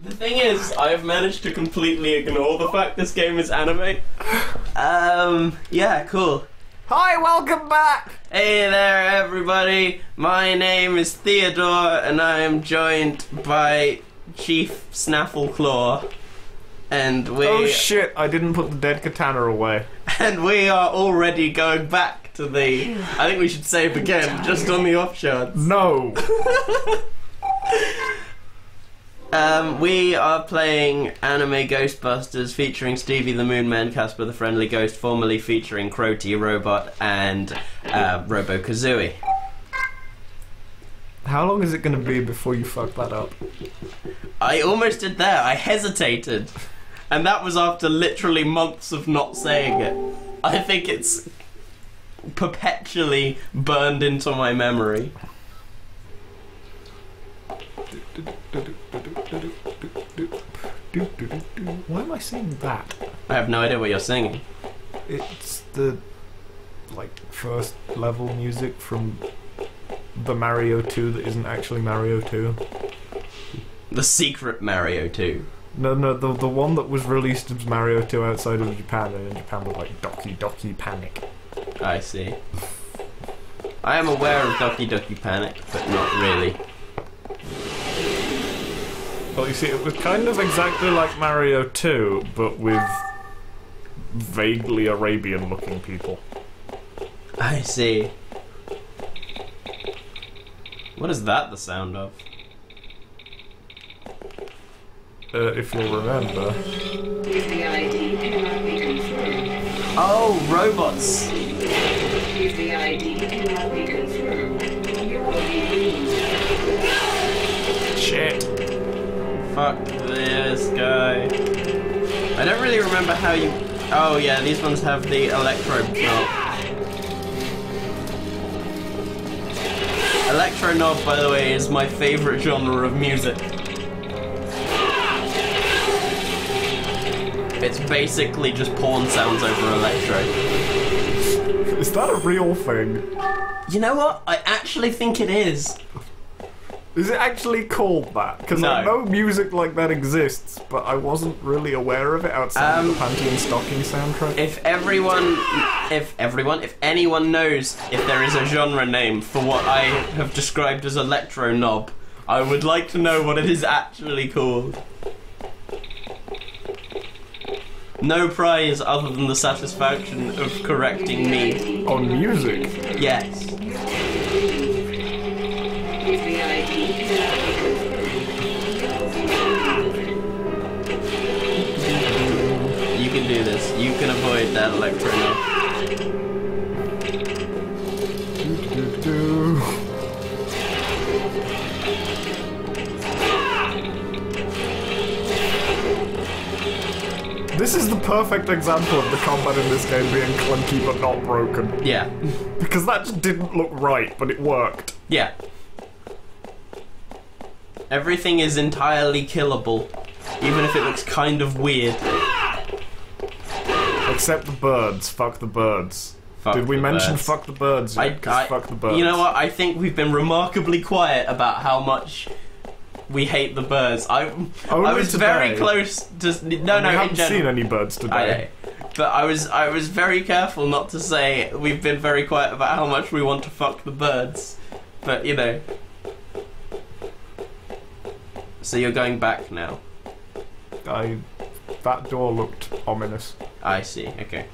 The thing is, I've managed to completely ignore the fact this game is anime. Yeah, cool. Hi, welcome back! Hey there, everybody. My name is Theodore, and I am joined by Chief Snaffleclaw. And we... Oh shit, I didn't put the dead katana away. And we are already going back to the... I think we should save again, just on the off chance. No! We are playing Anime Ghostbusters featuring Stevie the Moon Man, Casper the Friendly Ghost, formerly featuring Crotty Robot and Robo-Kazooie. How long is it going to be before you fuck that up? I almost did that. I hesitated. And that was after literally months of not saying it. I think it's perpetually burned into my memory. Why am I singing that? I have no idea what you're singing. It's the, like, first level music from the Mario 2 that isn't actually Mario 2. The secret Mario 2. No, the one that was released as Mario 2 outside of Japan, and in Japan was like Doki Doki Panic. I see. I am aware of Doki Doki Panic, but not really. Well, you see, it was kind of exactly like Mario 2, but with vaguely Arabian-looking people. I see. What is that the sound of? If you'll remember. If the ID cannot be confirmed. Oh, robots! If the ID cannot be confirmed, you will be removed. Shit. Fuck this guy. I don't really remember how you... Oh yeah, these ones have the electro knob. Electro knob, by the way, is my favourite genre of music. It's basically just porn sounds over electro. Is that a real thing? You know what? I actually think it is. Is it actually called that? Because No. I know music like that exists, but I wasn't really aware of it outside of the Panty and Stocking soundtrack. If anyone knows if there is a genre name for what I have described as electro knob, I would like to know what it is actually called. No prize other than the satisfaction of correcting me. On music? Yes. If the ID cannot be confirmed. You can do this. You can avoid that electro knob. This is the perfect example of the combat in this game being clunky but not broken. Yeah. Because that just didn't look right, but it worked. Yeah. Everything is entirely killable, even if it looks kind of weird. Except the birds. Fuck the birds. Fuck Did we the mention birds. fuck the birds yet? 'Cause fuck the birds. You know what? I think we've been remarkably quiet about how much we hate the birds. I was today. very close to We in haven't general. seen any birds today. I know. But I was very careful not to say we've been very quiet about how much we want to fuck the birds. But you know. So you're going back now. That door looked ominous. I see, okay.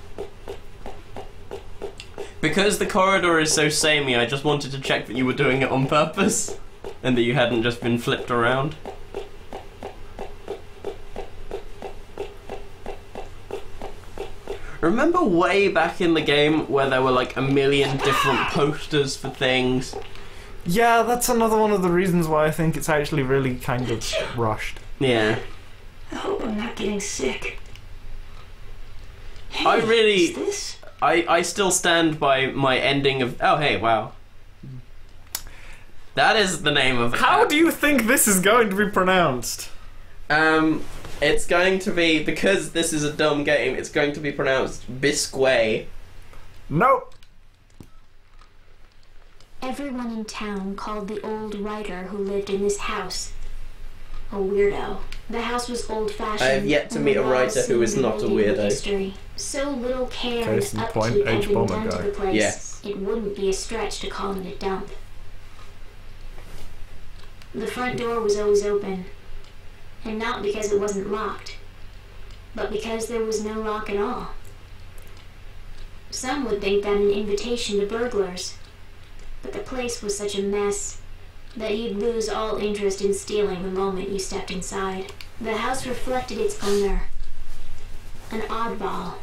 Because the corridor is so samey, I just wanted to check that you were doing it on purpose. And that you hadn't just been flipped around. Remember way back in the game where there were like a million different posters for things? Yeah, that's another one of the reasons why I think it's actually really kind of rushed. Yeah. I hope I'm not getting sick. Hey, I really... is this? I still stand by my ending of... Oh, hey, wow. That is the name of it. How do you think this is going to be pronounced? It's going to be... Because this is a dumb game, it's going to be pronounced Bisquits. Nope. Everyone in town called the old writer who lived in this house a weirdo. The house was old-fashioned. I have yet to and meet the a walls writer who is seemed not a laden with weirdo. history. So little care and Case in upkeep point, had H. been Bomber done to guy. the place. Yes. It wouldn't be a stretch to call it a dump. The front door was always open, and not because it wasn't locked, but because there was no lock at all. Some would think that an invitation to burglars, but the place was such a mess that you'd lose all interest in stealing the moment you stepped inside. The house reflected its owner, an oddball,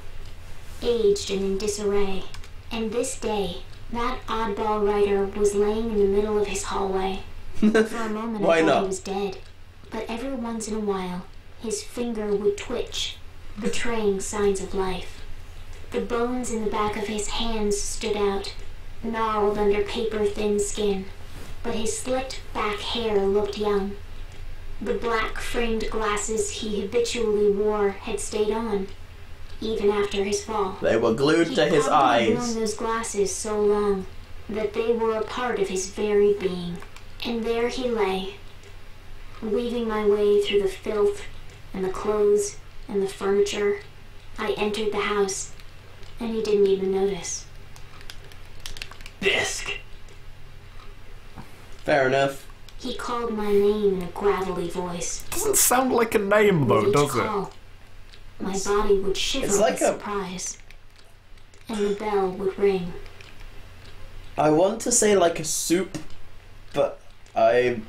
aged and in disarray. And this day, that oddball writer was laying in the middle of his hallway. For a moment Why I thought not? he was dead, but every once in a while, his finger would twitch, betraying signs of life. The bones in the back of his hands stood out, gnarled under paper-thin skin, but his slicked back hair looked young. The black framed glasses he habitually wore had stayed on, even after his fall. They were glued to his He'd probably worn eyes. those glasses so long that they were a part of his very being. And there he lay, weaving my way through the filth and the clothes and the furniture. I entered the house, and he didn't even notice. Bisc. Fair enough. He called my name in a gravelly voice. Doesn't sound like a name though, With each does it? call, my body would shiver It's like with a- surprise, and the bell would ring. I want to say like a soup, but I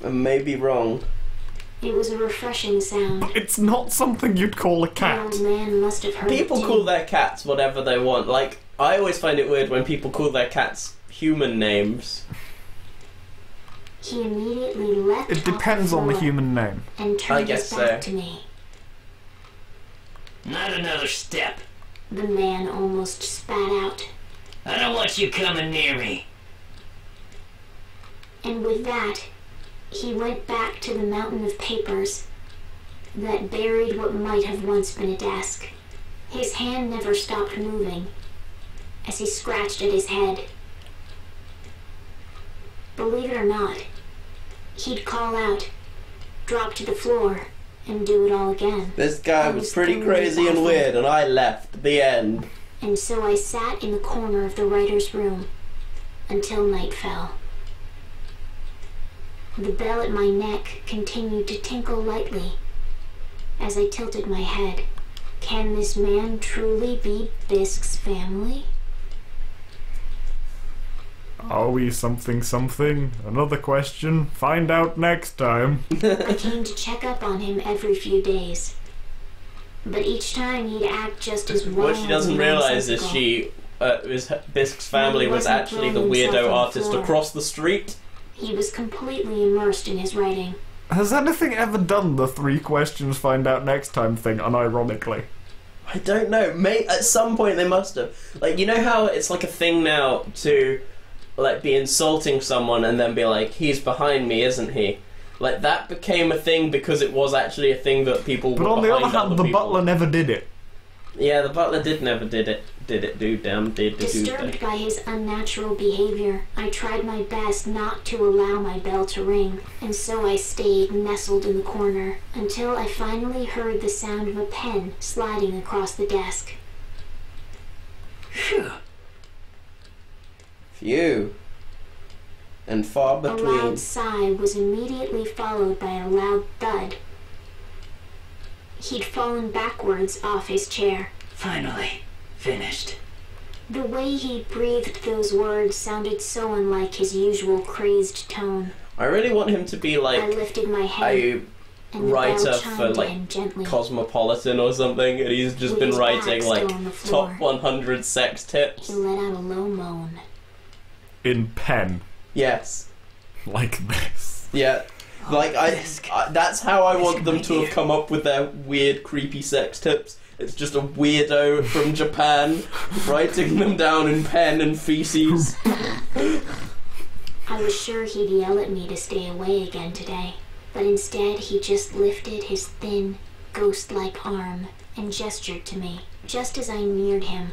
may be wrong. It was a refreshing sound. It's not something you'd call a The cat. old man must have heard People it too. call their cats whatever they want. Like, I always find it weird when people call their cats human names. He immediately leapt It depends off on the floor human name. and turned guess his back so. to me. Not another step. The man almost spat out. I don't want you coming near me. And with that, he went back to the mountain of papers that buried what might have once been a desk. His hand never stopped moving as he scratched at his head. Believe it or not, he'd call out, drop to the floor, and do it all again. This guy was pretty crazy and weird, and I left. The end. And so I sat in the corner of the writer's room until night fell. The bell at my neck continued to tinkle lightly as I tilted my head. Can this man truly be Bisqu's family? Are we something something? Another question. Find out next time. I came to check up on him every few days. But each time he'd act just as wild What she doesn't and realise is nonsensical. Bisque's family was wasn't actually the throwing himself weirdo on the artist floor. across the street. He was completely immersed in his writing. Has anything ever done the 3 questions find out next time thing unironically? I don't know. At some point they must have. Like, you know how it's like a thing now to like be insulting someone and then be like, he's behind me, isn't he? Like, that became a thing because it was actually a thing that people But were on the behind other hand, the people. butler never did it. Yeah, the butler never did it. Disturbed by his unnatural behavior, I tried my best not to allow my bell to ring, and so I stayed nestled in the corner until I finally heard the sound of a pen sliding across the desk. Phew. Few. And far A between. loud sigh was immediately followed by a loud thud. He'd fallen backwards off his chair. Finally. Finished. The way he breathed those words sounded so unlike his usual crazed tone. I really want him to be I like lifted my head, a and the writer bell for chimed like in gently. Cosmopolitan or something, and he's just With been his back writing still like on the floor. top 100 sex tips. He let out a low moan. In pen. Yes. Like this. Yeah. Like, Bisc. that's how I want Bisc, them my to have dear. come up with their weird, creepy sex tips. It's just a weirdo from Japan writing them down in pen and feces. I was sure he'd yell at me to stay away again today, but instead he just lifted his thin, ghost-like arm and gestured to me, just as I neared him,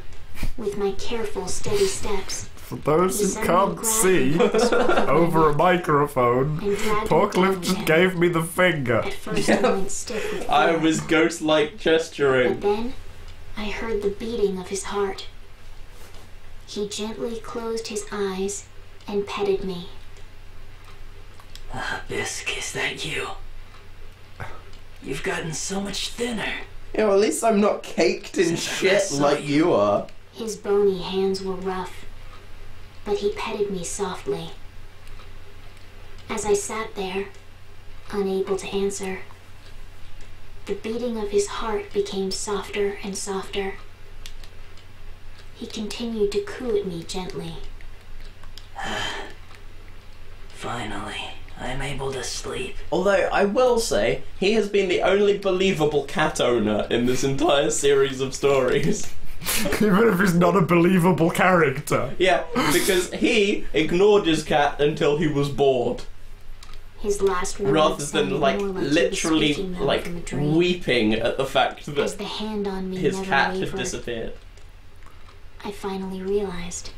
with my careful, steady steps. For those He who suddenly can't grabbed see, me by the scruff over a microphone, and dragged poor me Cliff down just him. gave me the finger. At first I went stiff with fear, I was ghost-like but gesturing. then I heard the beating of his heart. He gently closed his eyes and petted me. Ah, Bisque, is that you? You've gotten so much thinner. Yeah, well, at least I'm not caked in Since I shit last saw like you are. His bony hands were rough, but he petted me softly. As I sat there, unable to answer, the beating of his heart became softer and softer. He continued to coo at me gently. Finally, I'm able to sleep. Although, I will say, he has been the only believable cat owner in this entire series of stories. Even if he's not a believable character. Yeah, because he ignored his cat until he was bored. His last words Rather sounded than, like, more like he was literally, speaking them like, from a dream, weeping at the fact as that the hand on me his never cat had wavered. disappeared. I finally realized.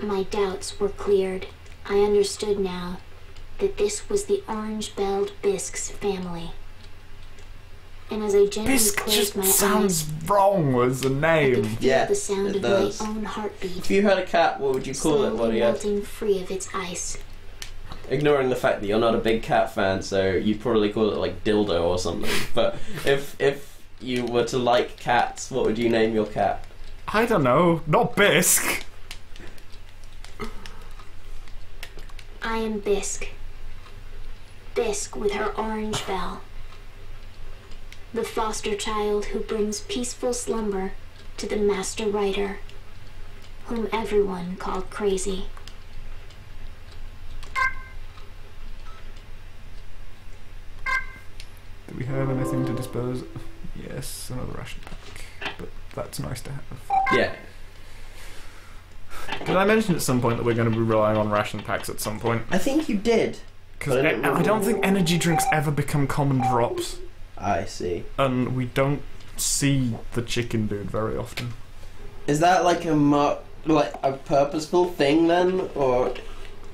My doubts were cleared. I understood now that this was the orange-belled Bisque's family. And as I gently Bisque closed just my sounds eyes, wrong as a I could name. feel Yeah, the sound it of does. my own heartbeat If you had a cat, what would you call it? slowly What do you have? melting free of its ice. Ignoring the fact that you're not a big cat fan, so you'd probably call it like Dildo or something. But if you were to like cats, what would you name your cat? I don't know, not Bisque. I am Bisque. Bisque with her orange bell. The foster child who brings peaceful slumber to the master writer, whom everyone called crazy. Do we have anything to dispose of? Yes, another ration pack. But that's nice to have. Yeah. Did I mention at some point that we're going to be relying on ration packs at some point? I think you did. Because But I don't I don't think energy drinks ever become common drops. I see. And we don't see the chicken dude very often. Is that like like a purposeful thing then, or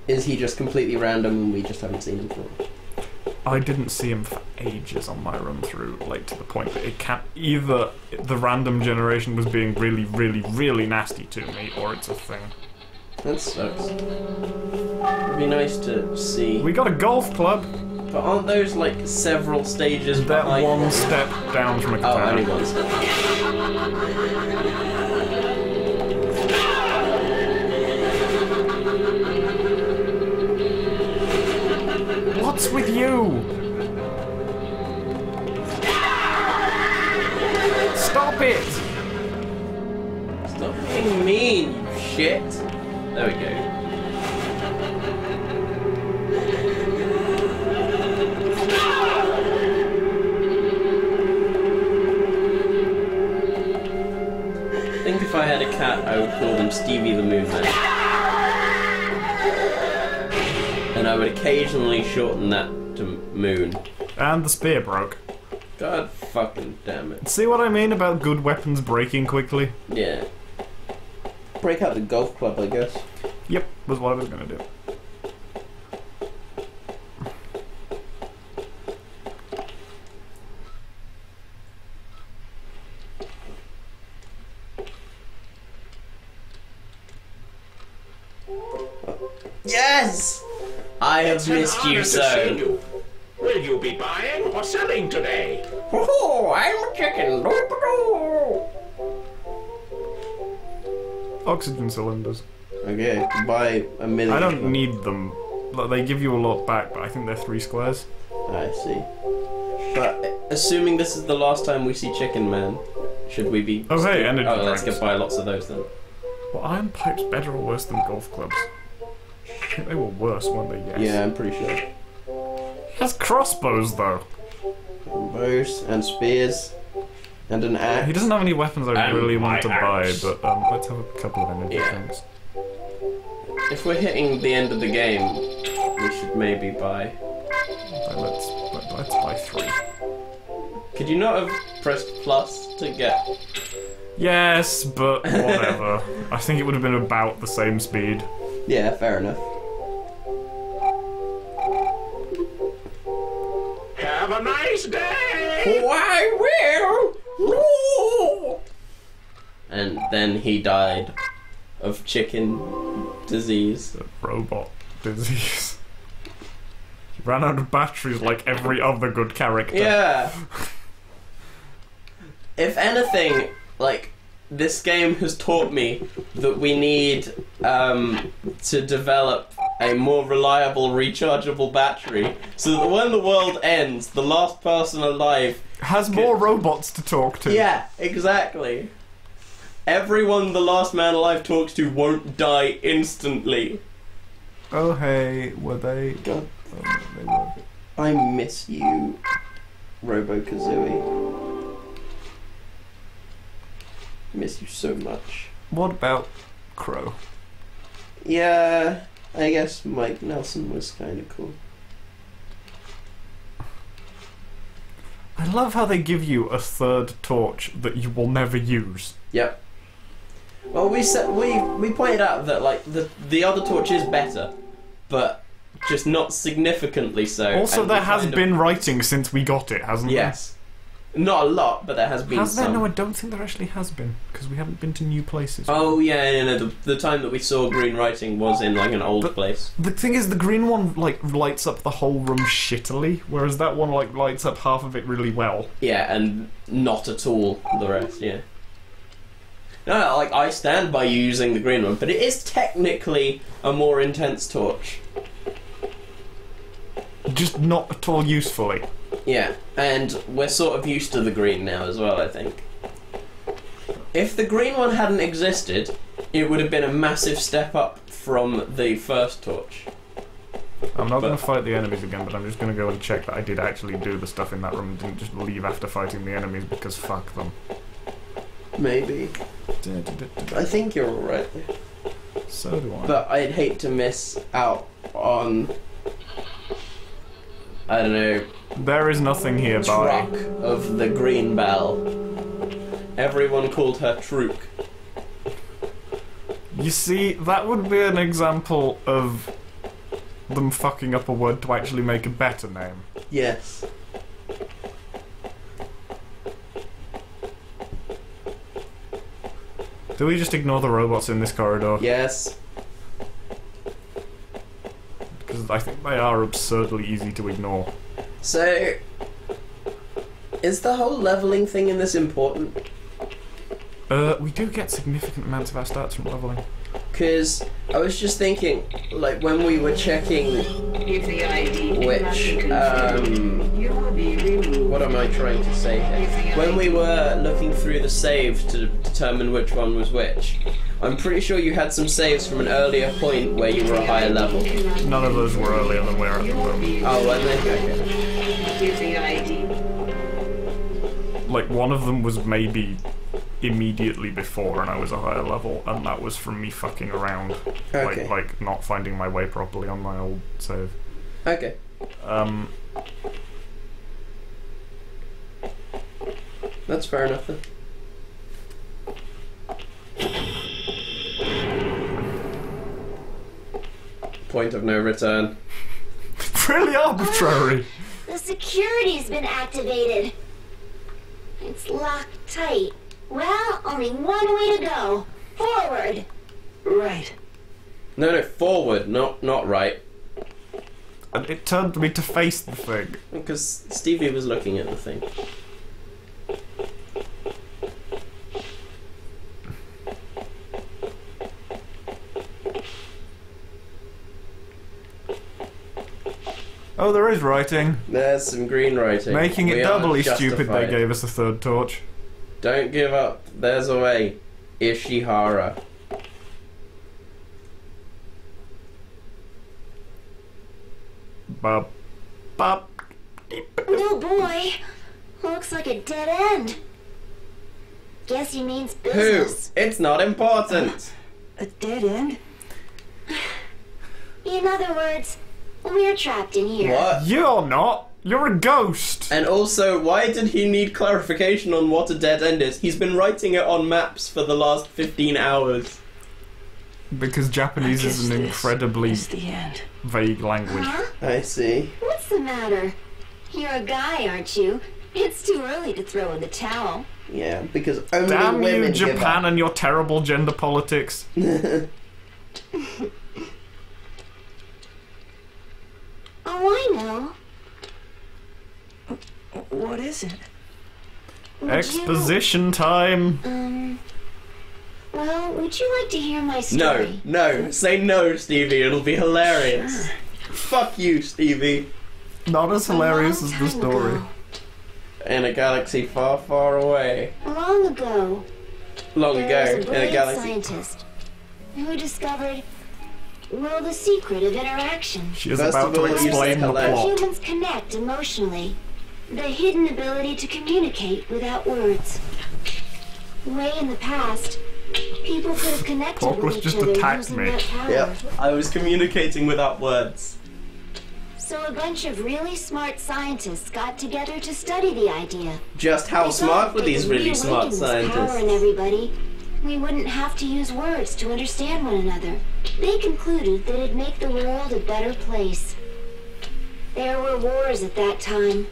is he just completely random and we just haven't seen him before? I didn't see him for ages on my run through, like to the point that it can't either the random generation was being really, really, really nasty to me, or it's a thing. That sucks. It'd be nice to see. We got a golf club. But aren't those like several stages That behind? one step down from a Oh, katana. only one step. What's with you? Stop it! Stop being mean, you shit. There we go. I think if I had a cat, I would call them Stevie the Moon Man. And I would occasionally shorten that to Moon. And the spear broke. God fucking damn it. See what I mean about good weapons breaking quickly? Yeah. Break out the golf club, I guess. Yep, was what I was gonna do. Yes! I have missed you so. Will you be buying or selling today? Oh, I'm a chicken. Oxygen cylinders. Okay, buy a million. I don't need them. Like, they give you a lot back, but I think they're 3 squares. I see. But assuming this is the last time we see Chicken Man, should we be? Oh, hey, energy Oh, let's drinks. go buy lots of those then. Well, iron pipes better or worse than golf clubs? I think they were worse, weren't they? Yes. Yeah, I'm pretty sure. He has crossbows, though. Bows and spears and an axe. He doesn't have any weapons I And really my want to buy, axe. but let's have a couple of energy Yeah. drinks. If we're hitting the end of the game, we should maybe buy. Let's buy 3. Could you not have pressed plus to get Yes, but whatever. I think it would have been about the same speed. Yeah, fair enough. Have a nice day! I will! And then he died of chicken disease. The robot disease. He ran out of batteries like every other good character. Yeah. If anything, like, this game has taught me that we need to develop a more reliable rechargeable battery so that when the world ends, the last person alive Has more robots to talk to. Yeah, exactly. Everyone the last man alive talks to won't die instantly. Oh hey, were they? God. Oh, they were. I miss you, Robo-Kazooie. Miss you so much. What about Crow? Yeah, I guess Mike Nelson was kind of cool. I love how they give you a third torch that you will never use. Yep. Well, we pointed out that like the other torch is better, but just not significantly so. Also, and there we has kind of- been writing since we got it, hasn't Yes. Not a lot, but there has there? been Has there? some. No, I don't think there actually has been, because we haven't been to new places. Oh yeah, the time that we saw green writing was in like an old But- place. The thing is, the green one like lights up the whole room shittily, whereas that one like lights up half of it really well. Yeah, and not at all the rest. Yeah. No, like I stand by you using the green one, but it is technically a more intense torch. Just not at all usefully. Yeah, and we're sort of used to the green now as well, I think. If the green one hadn't existed, it would have been a massive step up from the first torch. I'm not But- going to fight the enemies again, but I'm just going to go and check that I did actually do the stuff in that room and didn't just leave after fighting the enemies because fuck them. Maybe. I think you're alright. So do I. But I'd hate to miss out on, I don't know, There is nothing here, truck bye. of the green bell. Everyone called her Trook. You see, that would be an example of them fucking up a word to actually make a better name. Yes. Do we just ignore the robots in this corridor? Yes. Because I think they are absurdly easy to ignore. So, is the whole leveling thing in this important? We do get significant amounts of our stats from leveling. Because I was just thinking, like, when we were checking which, what am I trying to say here? When we were looking through the saves to determine which one was which, I'm pretty sure you had some saves from an earlier point where you were a higher level. None of those were earlier than we're at the moment. Oh, were they? Okay. Like, one of them was maybe immediately before and I was a higher level, and that was from me fucking around. Okay. Like not finding my way properly on my old save. Okay. That's fair enough then. Point of no return. It's really arbitrary. The security's been activated. It's locked tight. Well, only one way to go. Forward. Right. No, forward, not right. And it turned me to face the thing. Because Stevie was looking at the thing. Oh, there is writing. There's some green writing. Making it We are doubly stupid they justified. gave us a third torch. Don't give up. There's a way. Ishihara. Bop. Bop. Oh boy. Looks like a dead end. Guess he means Who? business. It's not important. A dead end? In other words, we're trapped in here. What? You're not. You're a ghost! And also, why did he need clarification on what a dead end is? He's been writing it on maps for the last 15 hours. Because Japanese is an incredibly the end. vague language. Huh? I see. What's the matter? You're a guy, aren't you? It's too early to throw in the towel. Yeah, because only Damn women you, give Japan, up. and your terrible gender politics. Oh, I know. What is it? Would Exposition time. Well, would you like to hear my story? No. Say no, Stevie. It'll be hilarious. Sure. Fuck you, Stevie. Not as hilarious as the Long time story. ago. In a galaxy far, far away. Long ago, Long there ago, was a in a brilliant galaxy. scientist who discovered, well, the secret of interaction. She is First about of to all, you explain said the hello. plot. Humans connect emotionally. The hidden ability to communicate without words. Way in the past, people could have connected Porkless with each just other attacked using me. that power. Yep, I was communicating without words. So a bunch of really smart scientists got together to study the idea. Just how They smart thought were if these they could really smart reawaken this power in scientists? everybody, we wouldn't have to use words to understand one another. They concluded that it'd make the world a better place. There were wars at that time.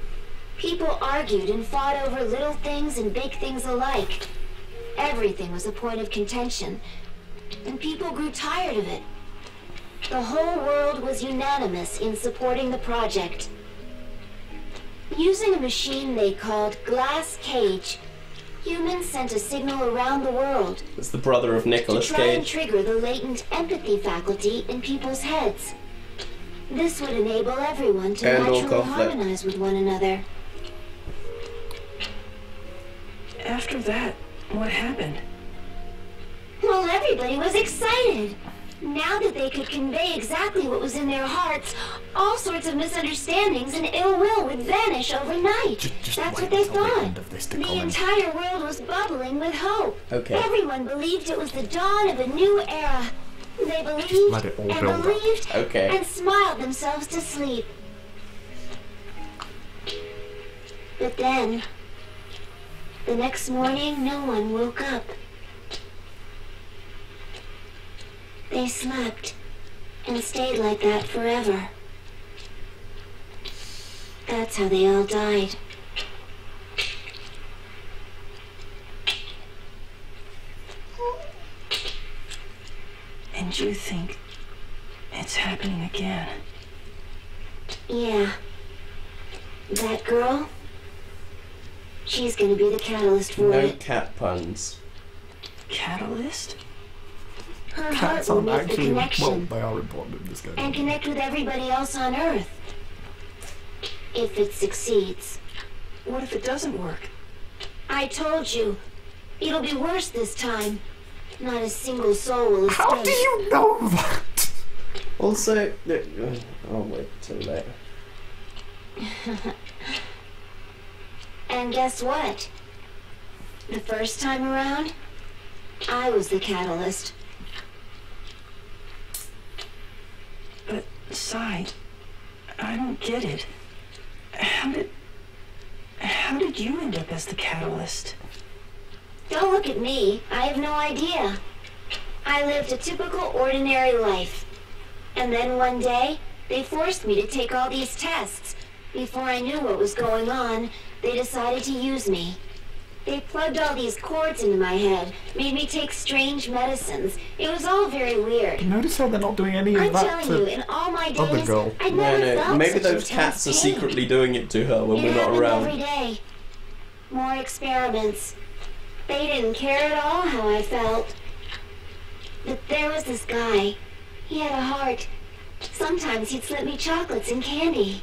People argued and fought over little things and big things alike. Everything was a point of contention, and people grew tired of it. The whole world was unanimous in supporting the project. Using a machine they called Glass Cage, humans sent a signal around the world It's the brother of to Nicolas try and Cage. trigger the latent empathy faculty in people's heads. This would enable everyone to And all naturally conflict. harmonize with one another. After that, what happened? Well, everybody was excited. Now that they could convey exactly what was in their hearts, all sorts of misunderstandings and ill will would vanish overnight. Just That's wait what they until the thought. end of this to The come in. entire world was bubbling with hope. Okay. Everyone believed it was the dawn of a new era. They believed let it all and build up. believed Okay. and smiled themselves to sleep. But then, the next morning, no one woke up. They slept and stayed like that forever. That's how they all died. And you think it's happening again? Yeah. That girl? She's gonna be the catalyst for No it. cat puns. Catalyst? Her heart Cats will aren't make the actually, well, connection they are important in this game. and connect with everybody else on Earth. If it succeeds. What if it doesn't work? I told you. It'll be worse this time. Not a single soul will escape. How do you know that? Also, oh wait till later. And guess what? The first time around, I was the catalyst. But, Sai, I don't get it. How did you end up as the catalyst? Don't look at me. I have no idea. I lived a typical ordinary life. And then one day, they forced me to take all these tests. Before I knew what was going on, they decided to use me. They plugged all these cords into my head, made me take strange medicines. It was all very weird. You notice how they're not doing any of I'm that telling you, to... in all my other days, girl. I No, never no, felt maybe such those cats are intense pain. secretly doing it to her when It we're not happened around. every day. More experiments. They didn't care at all how I felt. But there was this guy. He had a heart. Sometimes he'd slip me chocolates and candy.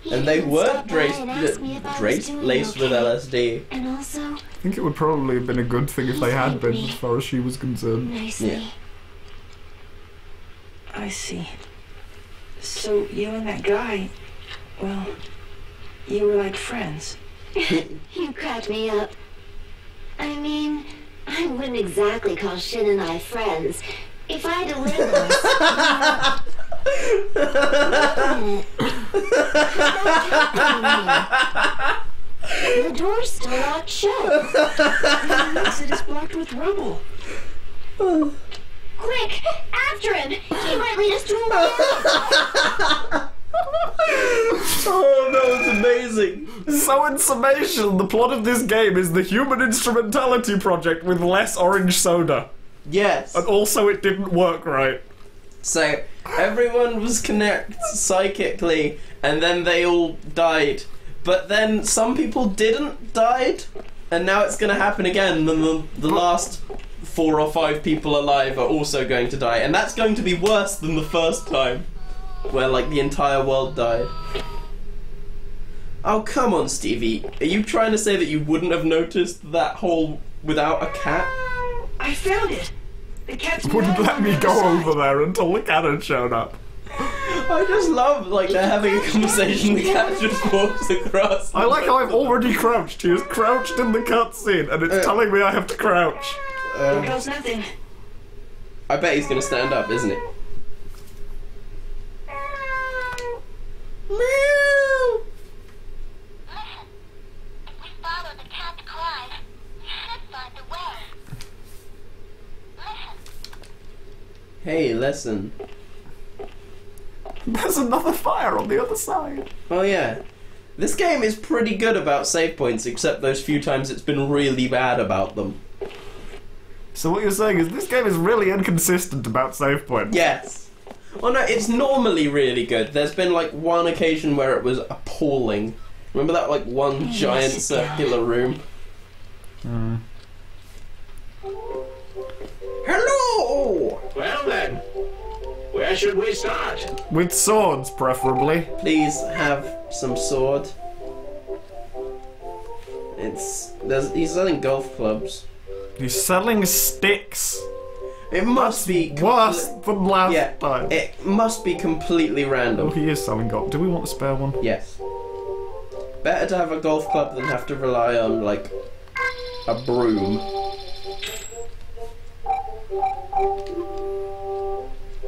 He'd And they even weren't stop by and ask me if I was doing laced with okay. LSD. And also, I think it would probably have been a good thing if they had been, as far as she was concerned. nicely. Yeah. I see. So you and that guy, well, you were like friends. You cracked me up. I mean, I wouldn't exactly call Shin and I friends. If I had to live with us, The door's still locked shut. The exit is blocked with rubble. Quick, after him. He might lead us to a well. Oh, that was amazing. So in summation, the plot of this game is the Human Instrumentality Project with less orange soda. Yes. And also it didn't work right. So everyone was connected psychically, and then they all died. But then some people didn't died, and now it's going to happen again. And the last 4 or 5 people alive are also going to die, and that's going to be worse than the first time, where like the entire world died. Oh, come on, Stevie. Are you trying to say that you wouldn't have noticed that hole without a cat? I found it. The cat's Wouldn't right let on me the go other side. over there until the cat had shown up. I just love, like, they're having a conversation, the cat just walks across. I like how I've already crouched. He is crouched in the cutscene, and it's telling me I have to crouch. Here goes nothing. I bet he's gonna stand up, isn't he? Meow! If we follow the cat's cries, we should find a way. Listen. Hey, listen. There's another fire on the other side. Oh yeah. This game is pretty good about save points, except those few times it's been really bad about them. So what you're saying is this game is really inconsistent about save points. Yes. Oh no, it's normally really good. There's been like one occasion where it was appalling. Remember that like one giant circular room? Hello! Well then, where should we start? With swords, preferably. Please have some sword. He's selling golf clubs. He's selling sticks. It must be Worse than last Yeah, time. it must be completely Oh, random. he is selling gold. Do we want the spare one? Yes. Better to have a golf club than have to rely on, like, a broom.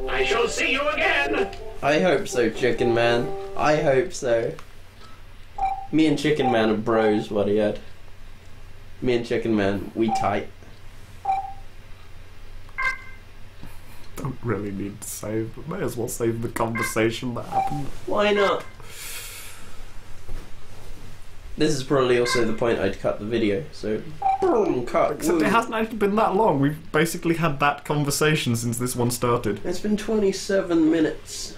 I shall see you again. I hope so, Chicken Man. I hope so. Me and Chicken Man are bros, what he had. Me and Chicken Man, we tight. Don't really need to save, but may as well save the conversation that happened. Why not? This is probably also the point I'd cut the video, so... Boom, cut. Except Woo. it hasn't actually been that long. We've basically had that conversation since this one started. It's been 27 minutes.